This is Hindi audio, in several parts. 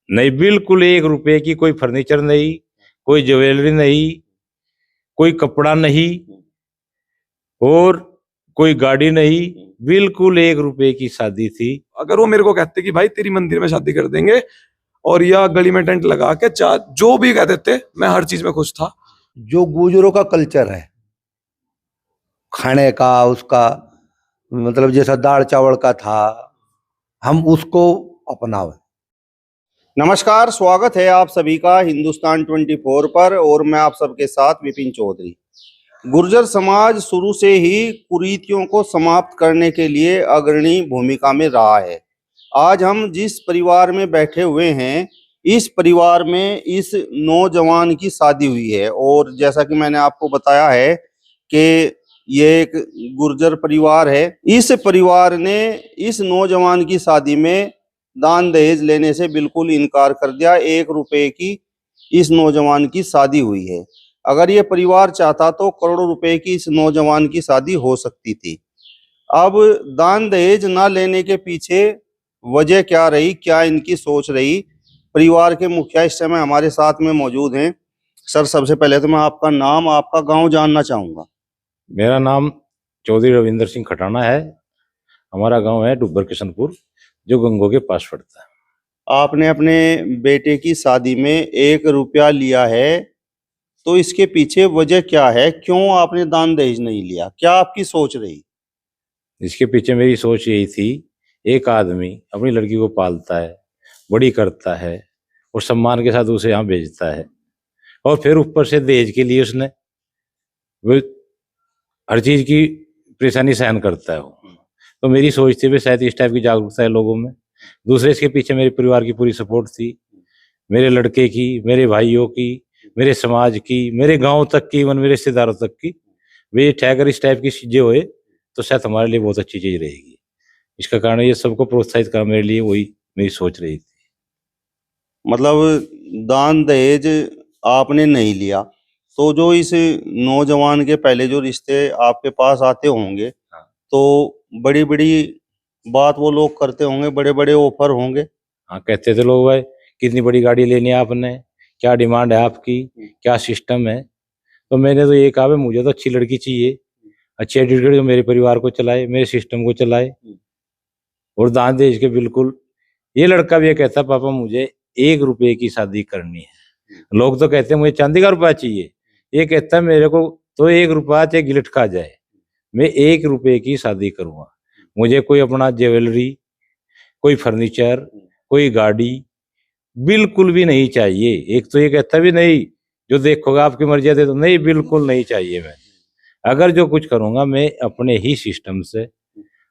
नहीं, बिल्कुल 1 रुपए की कोई फर्नीचर नहीं, कोई ज्वेलरी नहीं, कोई कपड़ा नहीं और कोई गाड़ी नहीं, बिल्कुल 1 रुपए की शादी थी। अगर वो मेरे को कहते कि भाई तेरी मंदिर में शादी कर देंगे और या गली में टेंट लगा के जो भी कह देते, मैं हर चीज में खुश था। जो गुजरों का कल्चर है खाने का, उसका मतलब जैसा दाल चावल का था, हम उसको अपनावे। नमस्कार, स्वागत है आप सभी का हिंदुस्तान 24 पर और मैं आप सबके साथ विपिन चौधरी। गुर्जर समाज शुरू से ही कुरीतियों को समाप्त करने के लिए अग्रणी भूमिका में रहा है। आज हम जिस परिवार में बैठे हुए हैं, इस परिवार में इस नौजवान की शादी हुई है और जैसा कि मैंने आपको बताया है कि ये एक गुर्जर परिवार है। इस परिवार ने इस नौजवान की शादी में दान दहेज लेने से बिल्कुल इनकार कर दिया। 1 रुपए की इस नौजवान की शादी हुई है। अगर ये परिवार चाहता तो करोड़ों रुपए की इस नौजवान की शादी हो सकती थी। अब दान दहेज ना लेने के पीछे वजह क्या रही, क्या इनकी सोच रही, परिवार के मुखिया इस समय हमारे साथ में मौजूद हैं। सर, सबसे पहले तो मैं आपका नाम, आपका गांव जानना चाहूंगा। मेरा नाम चौधरी रविंद्र सिंह खटाना है। हमारा गांव है डुब्बर किशनपुर, जो गंगो के पास पड़ता है। आपने अपने बेटे की शादी में 1 रुपया लिया है, तो इसके पीछे वजह क्या है? क्यों आपने दान दहेज नहीं लिया? क्या आपकी सोच रही? इसके पीछे मेरी सोच यही थी, एक आदमी अपनी लड़की को पालता है, बड़ी करता है और सम्मान के साथ उसे यहाँ भेजता है और फिर ऊपर से दहेज के लिए उसने वो हर चीज की परेशानी सहन करता है। तो मेरी सोच थी भी शायद इस टाइप की जागरूकता है लोगों में। दूसरे इसके पीछे मेरे परिवार की पूरी सपोर्ट थी, मेरे लड़के की, मेरे भाइयों की, मेरे समाज की, मेरे गांव तक की, इवन मेरे रिश्तेदारों तक की। वे अगर इस टाइप की चीजें हुए तो शायद हमारे लिए बहुत अच्छी चीज रहेगी। इसका कारण ये सबको प्रोत्साहित करना मेरे लिए वही मेरी सोच रही थी। मतलब दान दहेज आपने नहीं लिया, तो जो इस नौजवान के पहले जो रिश्ते आपके पास आते होंगे, तो बड़ी बड़ी बात वो लोग करते होंगे, बड़े बड़े ऑफर होंगे। हाँ, कहते थे लोग, भाई कितनी बड़ी गाड़ी लेनी है आपने, क्या डिमांड है आपकी, क्या सिस्टम है। तो मैंने तो ये कहा, मुझे तो अच्छी लड़की चाहिए, अच्छी एटीट्यूड जो मेरे परिवार को चलाए, मेरे सिस्टम को चलाए और दान दहेज के बिल्कुल। ये लड़का भी ये कहता, पापा मुझे 1 रुपए की शादी करनी है। लोग तो कहते हैं मुझे चांदी का रुपया चाहिए, ये कहता है मेरे को तो 1 रुपया चाहे गिलट खा जाए, मैं 1 रुपए की शादी करूंगा। मुझे कोई अपना ज्वेलरी, कोई फर्नीचर, कोई गाड़ी बिल्कुल भी नहीं चाहिए। एक तो ये कहता भी नहीं जो देखोगे आपकी मर्जी दे, तो नहीं, बिल्कुल नहीं चाहिए। मैं अगर जो कुछ करूंगा मैं अपने ही सिस्टम से,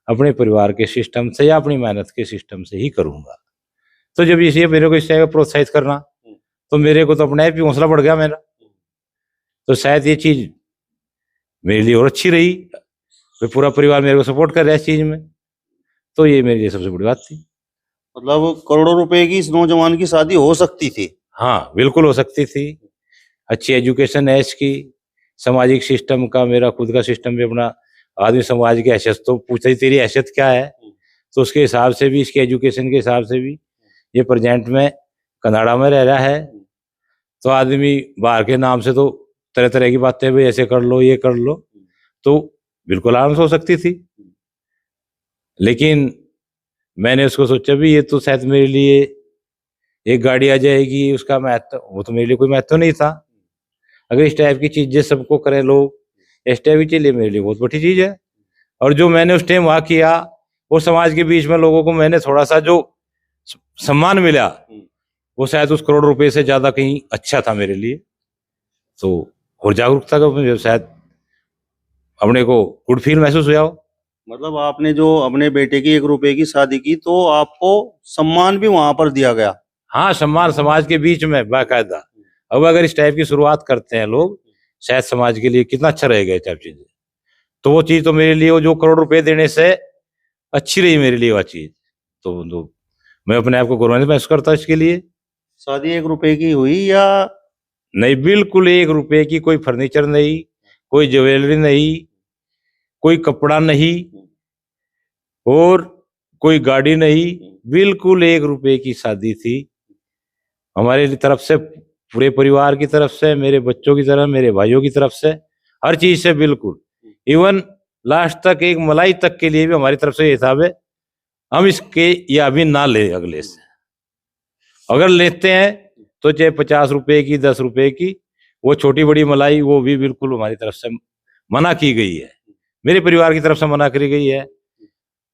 अपने परिवार के सिस्टम से या अपनी मेहनत के सिस्टम से ही करूंगा। तो जब इसे मेरे को इस तरह प्रोत्साहित करना, तो मेरे को तो अपने आप ही हौसला बढ़ गया मेरा। तो शायद ये चीज मेरे लिए और अच्छी रही, तो पूरा परिवार मेरे को सपोर्ट कर रहा है इस चीज में। तो ये मेरे लिए सबसे बड़ी बात थी। मतलब करोड़ों रुपए की इस नौजवान की शादी हो सकती थी। हाँ, बिल्कुल हो सकती थी। अच्छी एजुकेशन है इसकी, सामाजिक सिस्टम का, मेरा खुद का सिस्टम भी अपना, आदमी समाज की हैसियत तो पूछता ही तेरी हैसियत क्या है, तो उसके हिसाब से भी, इसके एजुकेशन के हिसाब से भी ये प्रेजेंट में कनाडा में रह रहा है। तो आदमी बाहर के नाम से तो तरह तरह की बातें, भाई ऐसे कर लो, ये कर लो, तो बिल्कुल आराम से हो सकती थी। लेकिन मैंने उसको सोचा भी ये तो शायद मेरे लिए एक गाड़ी आ जाएगी, उसका महत्व, वो तो मेरे लिए कोई महत्व नहीं था। अगर इस टाइप की चीजें सबको करें लोग, इस टाइप की चीजें मेरे लिए बहुत बड़ी चीज है। और जो मैंने उस टाइम वहां किया, वो समाज के बीच में लोगों को मैंने थोड़ा सा जो सम्मान मिला, वो शायद उस करोड़ रुपए से ज्यादा कहीं अच्छा था मेरे लिए। तो और जागरूकता का मुझे शायद अपने को गुड फील महसूस हुआ हो। मतलब आपने जो अपने बेटे की 1 रुपए की शादी की, तो आपको सम्मान भी वहां पर दिया गया। हाँ, सम्मान समाज के बीच में बाकायदा। अब अगर इस टाइप की शुरुआत करते हैं लोग, शायद समाज के लिए कितना अच्छा रहेगा ये टाइप चीजें। तो वो चीज तो मेरे लिए, वो जो करोड़ रुपए देने से अच्छी रही मेरे लिए वो चीज। तो मैं अपने आप को गौरवान्वित महसूस करता हूँ इसके लिए। शादी 1 रुपए की हुई या नहीं, बिल्कुल 1 रुपए की कोई फर्नीचर नहीं, कोई ज्वेलरी नहीं, कोई कपड़ा नहीं और कोई गाड़ी नहीं, बिल्कुल 1 रुपए की शादी थी। हमारे तरफ से, पूरे परिवार की तरफ से, मेरे बच्चों की तरफ, मेरे भाइयों की तरफ से, हर चीज से बिल्कुल, इवन लास्ट तक एक मलाई तक के लिए भी हमारी तरफ से ये हिसाब है, हम इसके या अभी ना ले, अगले से अगर लेते हैं तो चाहे 50 रुपए की, 10 रुपए की, वो छोटी बड़ी मलाई, वो भी बिल्कुल हमारी तरफ से मना की गई है, मेरे परिवार की तरफ से मना करी गई है।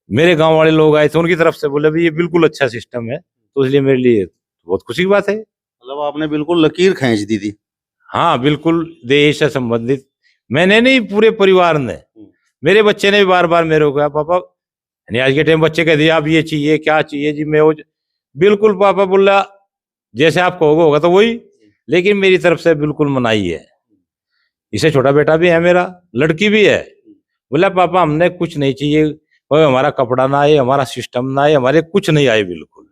मेरे गांव वाले लोग आए थे, उनकी तरफ से बोले भाई ये बिल्कुल अच्छा सिस्टम है, तो इसलिए मेरे लिए बहुत खुशी की बात है। मतलब आपने बिल्कुल लकीर खींच दी थी। हाँ बिल्कुल, देश से संबंधित, मैंने नहीं, पूरे परिवार ने, मेरे बच्चे ने भी बार बार मेरे को कहा पापा, आज के टाइम बच्चे कह दिए आप ये चाहिए, क्या चाहिए जी, मैं वो बिल्कुल पापा बोला जैसे आप कहोगे होगा तो वही, लेकिन मेरी तरफ से बिल्कुल मनाही है। इसे छोटा बेटा भी है मेरा, लड़की भी है, बोला पापा हमने कुछ नहीं चाहिए, और हमारा कपड़ा ना आए, हमारा सिस्टम ना आए, हमारे कुछ नहीं आए बिल्कुल।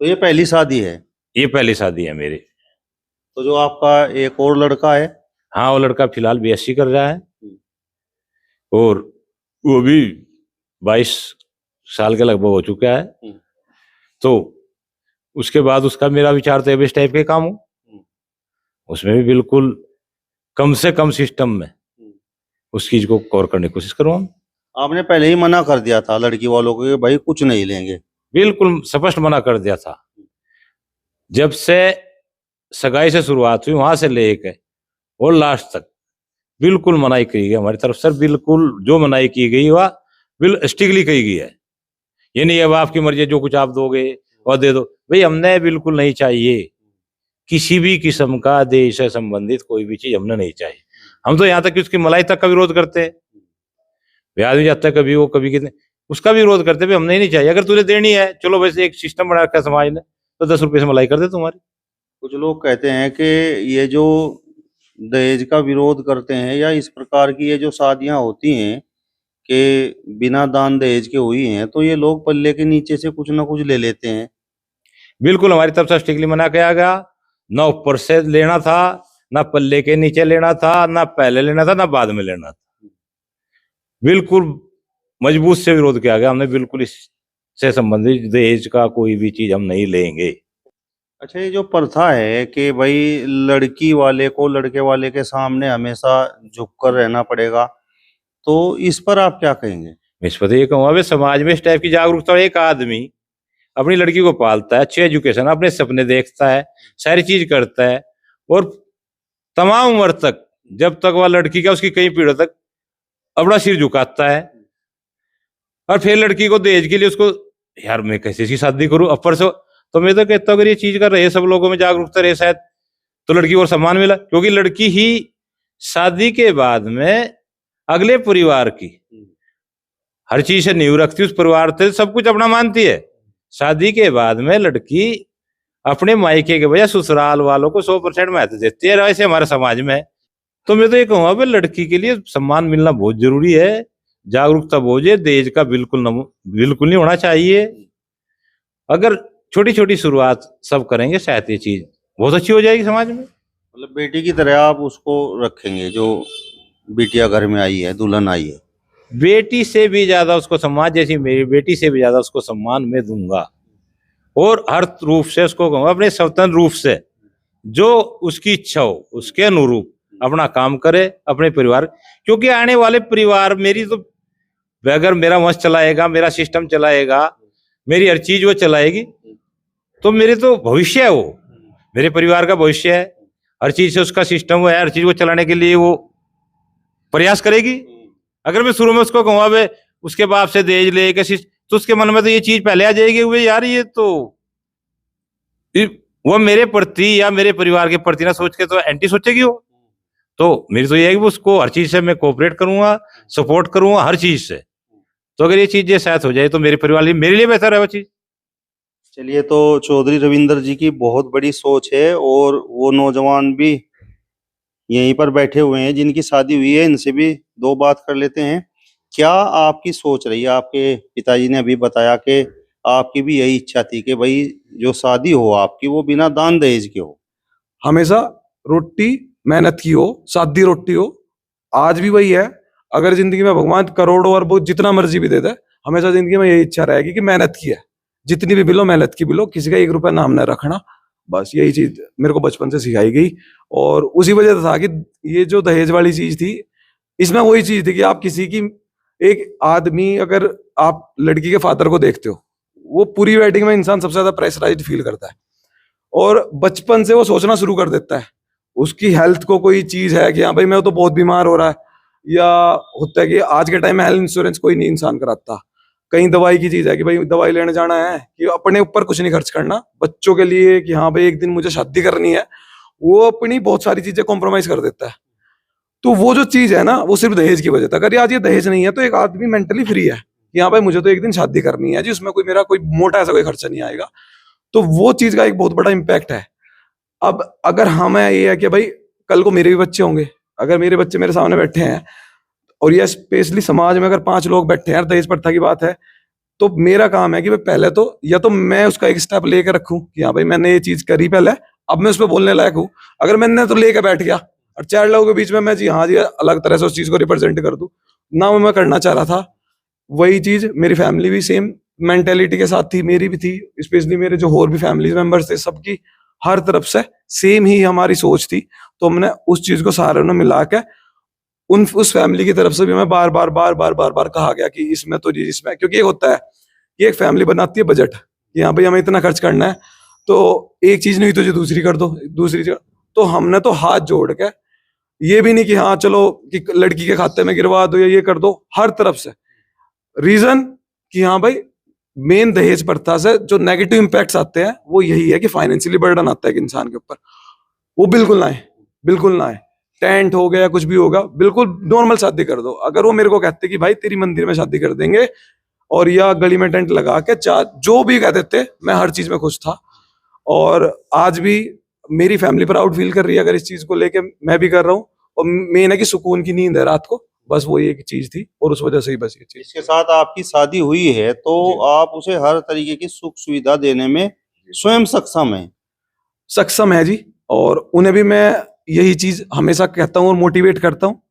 तो ये पहली शादी है? ये पहली शादी है मेरी। तो जो आपका एक और लड़का है? हाँ, वो लड़का फिलहाल BSc कर रहा है, और वो भी 22 साल के लगभग हो चुका है। तो उसके बाद उसका मेरा विचार तो इस टाइप के काम हो, उसमें भी बिल्कुल कम से कम सिस्टम में उस चीज को कवर करने की कोशिश करूँ। आपने पहले ही मना कर दिया था लड़की वालों को कि भाई कुछ नहीं लेंगे? बिल्कुल स्पष्ट मना कर दिया था, जब से सगाई से शुरुआत हुई वहां से लेके और लास्ट तक बिल्कुल मनाही की गई हमारी तरफ से, बिल्कुल जो मनाही की गई वह बिल्कुल स्ट्रिक्टली की गई है। ये नहीं अब आपकी मर्जी, जो कुछ आप दोगे और दे दो, भाई हमने बिल्कुल नहीं चाहिए, किसी भी किस्म का देश से संबंधित कोई भी चीज हमने नहीं चाहिए। हम तो यहाँ तक कि उसकी मलाई तक का विरोध करते हैं, ब्याज भी जाता है कभी, वो कभी कितने, उसका भी विरोध करते हैं, हमने ही नहीं चाहिए। अगर तुझे देनी है, चलो वैसे एक सिस्टम बना रखा है समाज ने, तो 10 रुपए से मलाई कर दे तुम्हारी। कुछ लोग कहते हैं कि ये जो दहेज का विरोध करते हैं या इस प्रकार की ये जो शादियां होती हैं कि बिना दान दहेज के हुई हैं, तो ये लोग पल्ले के नीचे से कुछ ना कुछ ले लेते हैं। बिल्कुल हमारी तरफ से स्ट्रिक्टली मना किया गया, ना ऊपर से लेना था, ना पल्ले के नीचे लेना था, ना पहले लेना था, ना बाद में लेना था। बिल्कुल मजबूत से विरोध किया गया, हमने बिल्कुल इससे संबंधित दहेज का कोई भी चीज हम नहीं लेंगे। अच्छा, ये जो प्रथा है कि भाई लड़की वाले को लड़के वाले के सामने हमेशा झुककर रहना पड़ेगा, तो इस पर आप क्या कहेंगे? इस पर ये कहूँगा भाई, समाज में इस टाइप की जागरूकता, एक आदमी अपनी लड़की को पालता है, अच्छी एजुकेशन, अपने सपने देखता है, सारी चीज करता है, और तमाम उम्र तक, जब तक वह लड़की का उसकी कई पीढ़ियों तक अपना सिर झुकाता है, और फिर लड़की को दहेज के लिए उसको, यार मैं कैसे इसकी शादी करूं अपर से, तो मैं तो कहता हूँ अगर ये चीज कर रहे सब लोगों में जागरूकता रहे शायद, तो लड़की को सम्मान मिला, क्योंकि लड़की ही शादी के बाद में अगले परिवार की हर चीज से नींव रखती, उस परिवार से सब कुछ अपना मानती है। शादी के बाद में लड़की अपने मायके के बजाय ससुराल वालों को 100% महत्व देती है, ऐसे हमारे समाज में। तो मैं तो ये कहूँगा भाई लड़की के लिए सम्मान मिलना बहुत जरूरी है, जागरूकता बहुत है, दहेज का बिल्कुल नहीं होना चाहिए। अगर छोटी छोटी शुरुआत सब करेंगे, शायद ये चीज बहुत अच्छी हो जाएगी समाज में। मतलब बेटी की तरह आप उसको रखेंगे, जो बिटिया घर में आई है, दुल्हन आई है? बेटी से भी ज्यादा उसको सम्मान, जैसी मेरी बेटी से भी ज्यादा उसको सम्मान मैं दूंगा, और हर रूप से उसको कहूंगा अपने स्वतंत्र रूप से जो उसकी इच्छा हो उसके अनुरूप अपना काम करे अपने परिवार, क्योंकि आने वाले परिवार मेरी तो, अगर मेरा वंश चलाएगा, मेरा सिस्टम चलाएगा, मेरी हर चीज वो चलाएगी, तो मेरे तो भविष्य है, वो मेरे परिवार का भविष्य है, हर चीज से उसका सिस्टम है, हर चीज को चलाने के लिए वो प्रयास करेगी। अगर मैं शुरू में उसको कहूँगा वे उसके बाप से दहेज ले के, तो उसके मन में तो ये चीज पहले आ जाएगी, वे यार ये तो वो मेरे प्रति या मेरे परिवार के प्रति ना सोच के तो एंटी सोचेगी वो। तो मेरी तो ये है कि उसको हर चीज से मैं कोऑपरेट करूंगा, सपोर्ट करूंगा हर चीज से। तो अगर ये चीज शायद हो जाए तो मेरे परिवार मेरे लिए बेहतर है वो चीज। चलिए, तो चौधरी रविंदर जी की बहुत बड़ी सोच है, और वो नौजवान भी यहीं पर बैठे हुए हैं जिनकी शादी हुई है, इनसे भी दो बात कर लेते हैं। क्या आपकी सोच रही है? आपके पिताजी ने अभी बताया कि आपकी भी यही इच्छा थी कि भाई जो शादी हो आपकी वो बिना दान दहेज के हो। हमेशा रोटी मेहनत की हो, सादी रोटी हो। आज भी वही है। अगर जिंदगी में भगवान करोड़ों और बहुत जितना मर्जी भी दे दे, हमेशा जिंदगी में यही इच्छा रहेगी कि मेहनत की है, जितनी भी बिलो मेहनत की बिलो, किसी का 1 रुपया नाम न रखना। बस यही चीज मेरे को बचपन से सिखाई गई। और उसी वजह से था कि ये जो दहेज वाली चीज थी, इसमें वही चीज थी कि आप किसी की, एक आदमी, अगर आप लड़की के फादर को देखते हो, वो पूरी वेडिंग में इंसान सबसे ज्यादा प्रेशराइज्ड फील करता है और बचपन से वो सोचना शुरू कर देता है उसकी हेल्थ को कोई चीज है कि हाँ भाई मैं तो बहुत बीमार हो रहा है, या होता है कि आज के टाइम में हेल्थ इंश्योरेंस कोई नहीं इंसान कराता, कहीं दवाई की चीज है कि भाई दवाई लेने जाना है, कि अपने ऊपर कुछ नहीं खर्च करना, बच्चों के लिए कि हाँ भाई एक दिन मुझे शादी करनी है, वो अपनी बहुत सारी चीजें कॉम्प्रोमाइज कर देता है। तो वो जो चीज है ना, वो सिर्फ दहेज की वजह से। अगर आज ये दहेज नहीं है तो एक आदमी मेंटली फ्री है कि हाँ भाई मुझे तो एक दिन शादी करनी है जी, उसमें कोई मेरा कोई मोटा ऐसा कोई खर्चा नहीं आएगा। तो वो चीज का एक बहुत बड़ा इम्पैक्ट है। अब अगर हमें ये है कि भाई कल को मेरे भी बच्चे होंगे, अगर मेरे बच्चे मेरे सामने बैठे हैं, और ये स्पेशली समाज में अगर 5 लोग बैठे हैं, दहेज प्रथा की बात है, तो मेरा काम है कि भाई पहले तो या तो मैं उसका एक स्टेप लेकर रखूं कि हाँ भाई मैंने ये चीज करी पहले, अब मैं उस पर बोलने लायक हूं। अगर मैंने तो लेकर बैठ गया और 4 लोगों के बीच में मैं जी हाँ जी अलग तरह से उस चीज को रिप्रेजेंट कर दूं ना, मैं करना चाह रहा था वही चीज, मेरी फैमिली भी सेम मेंटेलिटी के साथ थी, मेरी भी थी, स्पेशली मेरे जो और भी फैमिली मेंबर्स थे, सबकी हर तरफ से सेम ही हमारी सोच थी। तो हमने उस चीज को सारे ने मिला के उस फैमिली की तरफ से भी हमें बार बार कहा गया कि इसमें तो जी इसमें, क्योंकि ये होता है कि एक फैमिली बनाती है बजट कि हाँ भाई हमें इतना खर्च करना है, तो एक चीज नहीं तो जो दूसरी कर दो, दूसरी चीज। तो हमने तो हाथ जोड़ के, ये भी नहीं कि हाँ चलो कि लड़की के खाते में गिरवा दो या ये कर दो, हर तरफ से रीजन कि हाँ भाई मेन दहेज प्रथा से जो नेगेटिव इंपैक्ट्स आते हैं वो यही है कि फाइनेंशियली बर्डन आता है कि इंसान के ऊपर, वो बिल्कुल ना आए, बिल्कुल ना आए। टेंट हो गया कुछ भी होगा, बिल्कुल नॉर्मल शादी कर दो। अगर वो मेरे को कहते कि भाई तेरी मंदिर में शादी कर देंगे और या गली में टेंट लगा के जो भी कहते थे, मैं हर चीज में खुश था। और आज भी मेरी फैमिली प्राउड फील कर रही है अगर इस चीज को लेके मैं भी कर रहा हूँ। और मेन है कि सुकून की नींद है रात को, बस वो एक चीज थी और उस वजह से ही बस ये चीज। इसके साथ आपकी शादी हुई है तो आप उसे हर तरीके की सुख सुविधा देने में स्वयं सक्षम है जी। और उन्हें भी मैं यही चीज हमेशा कहता हूँ और मोटिवेट करता हूँ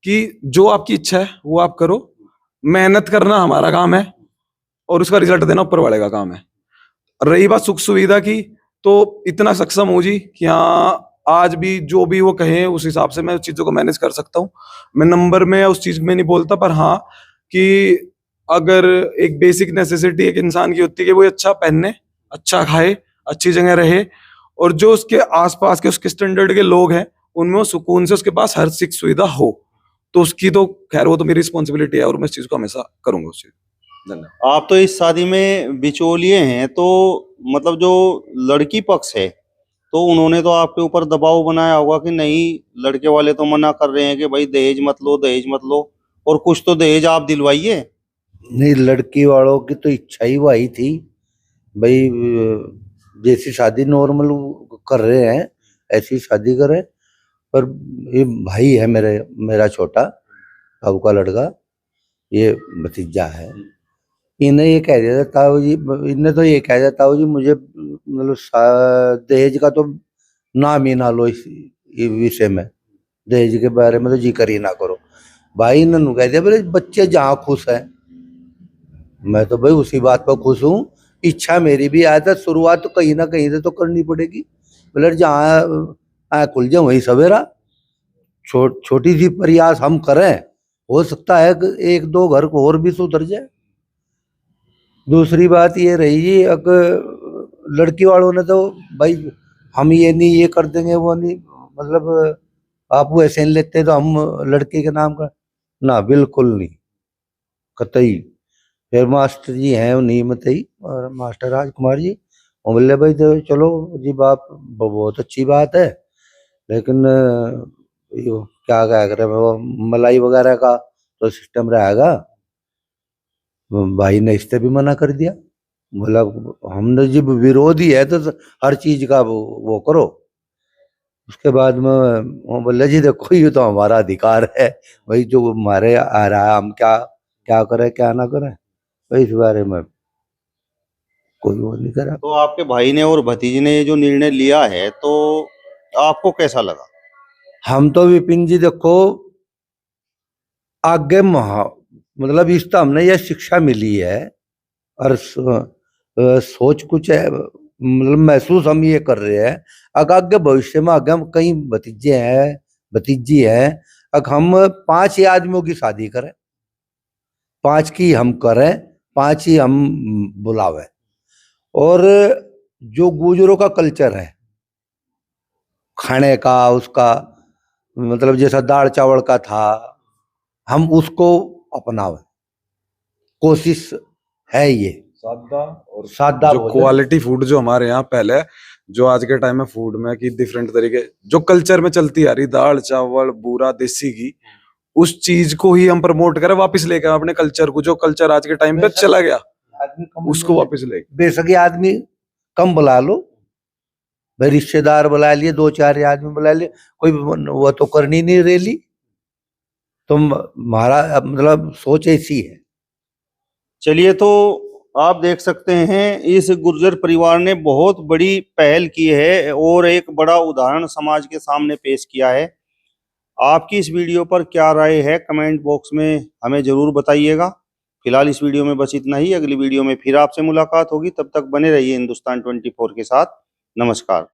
कि जो आपकी इच्छा है वो आप करो, मेहनत करना हमारा काम है और उसका रिजल्ट देना ऊपर वाले का काम है। रही बात सुख सुविधा की, तो इतना सक्षम हूँ जी कि हाँ आज भी जो भी वो कहें उस हिसाब से मैं उस चीजों को मैनेज कर सकता हूँ। मैं नंबर में उस चीज में नहीं बोलता, पर हाँ कि अगर एक बेसिक नेसेसिटी एक इंसान की होती है कि वो अच्छा पहने, अच्छा खाए, अच्छी जगह रहे, और जो उसके आसपास के उसके स्टैंडर्ड के लोग हैं उनमें वो सुकून से उसके पास हर सुख सुविधा हो, तो उसकी तो खैर वो तो मेरी रिस्पॉन्सिबिलिटी है और मैं इस चीज को हमेशा करूंगा उस चीज। धन्यवाद। आप तो इस शादी में बिचौलिए हैं, तो मतलब जो लड़की पक्ष है तो उन्होंने तो आपके ऊपर दबाव बनाया होगा कि नहीं, लड़के वाले तो मना कर रहे हैं कि भाई दहेज मत लो, दहेज मत लो, और कुछ तो दहेज आप दिलवाइए। नहीं, लड़की वालों की तो इच्छा ही वही थी भाई, जैसी शादी नॉर्मल कर रहे हैं ऐसी शादी करें। पर ये भाई है मेरा छोटा बाबू का लड़का, ये भतीजा है, इन्हें ये कह दिया था ताऊ जी, इन्हें तो ये कह दिया ताऊ जी मुझे मतलब दहेज का तो नाम ही ना लो इस विषय में, दहेज के बारे में तो जिक्र ही ना करो। भाई इन्होंने कह दिया बोले बच्चे जहाँ खुश है, मैं तो भाई उसी बात पर खुश हूँ। इच्छा मेरी भी आया था, शुरुआत तो कहीं ना कहीं से तो करनी पड़ेगी, बोले जहाँ खुल जाए वही सवेरा। छोटी सी प्रयास हम करें, हो सकता है कि 1-2 घर को और भी सुधर जाए। दूसरी बात ये रही जी, अगर लड़की वालों ने तो भाई हम ये नहीं ये कर देंगे वो नहीं, मतलब आप वो ऐसे लेते तो हम लड़के के नाम का ना, बिल्कुल नहीं, कतई। फिर मास्टर जी हैं उन्हीं में ही, और मास्टर राजकुमार जी, वो बोले भाई तो चलो जी बाप बहुत अच्छी बात है, लेकिन यो क्या क्या करे वो मलाई वगैरह का तो सिस्टम रहेगा। भाई ने इससे भी मना कर दिया, बोला हमने जब विरोधी है तो हर चीज का वो करो। उसके बाद में वो बोले जी देखो ये तो हमारा अधिकार है भाई, जो हमारे आ रहा है हम क्या क्या करें क्या ना करें, तो इस बारे में कोई वो नहीं करा। तो आपके भाई ने और भतीजे ने ये जो निर्णय लिया है तो आपको कैसा लगा? हम तो विपिन जी देखो आगे मतलब इस तो हमने यह शिक्षा मिली है, और सोच कुछ है मतलब महसूस हम ये कर रहे हैं। अगर आगे भविष्य में आगे हम कई भतीजे हैं भतीजी हैं, अगर हम 5 ही आदमियों की शादी करें, 5 की हम करें, 5 ही हम बुलावे, और जो गुजरों का कल्चर है खाने का, उसका मतलब जैसा दाल चावल का था, हम उसको अपनावे, कोशिश है ये सादा और सादा जो भोजन। क्वालिटी फूड जो हमारे यहाँ पहले, जो आज के टाइम में फूड में कि डिफरेंट तरीके जो कल्चर में चलती आ रही, दाल चावल बूरा देसी घी, उस चीज को ही हम प्रमोट करें, वापस लेकर अपने कल्चर को, जो कल्चर आज के टाइम पे चला गया आदमी कम उसको वापस ले। बेशक आदमी कम बुला लो भाई, रिश्तेदार बुला लिए, 2-4 आदमी बुला लिए, कोई वो तो करनी नहीं रेली। तो हमारा मतलब सोच ऐसी है। चलिए, तो आप देख सकते हैं इस गुर्जर परिवार ने बहुत बड़ी पहल की है और एक बड़ा उदाहरण समाज के सामने पेश किया है। आपकी इस वीडियो पर क्या राय है, कमेंट बॉक्स में हमें जरूर बताइएगा। फिलहाल इस वीडियो में बस इतना ही। अगली वीडियो में फिर आपसे मुलाकात होगी, तब तक बने रहिए हिंदुस्तान 24 के साथ। नमस्कार।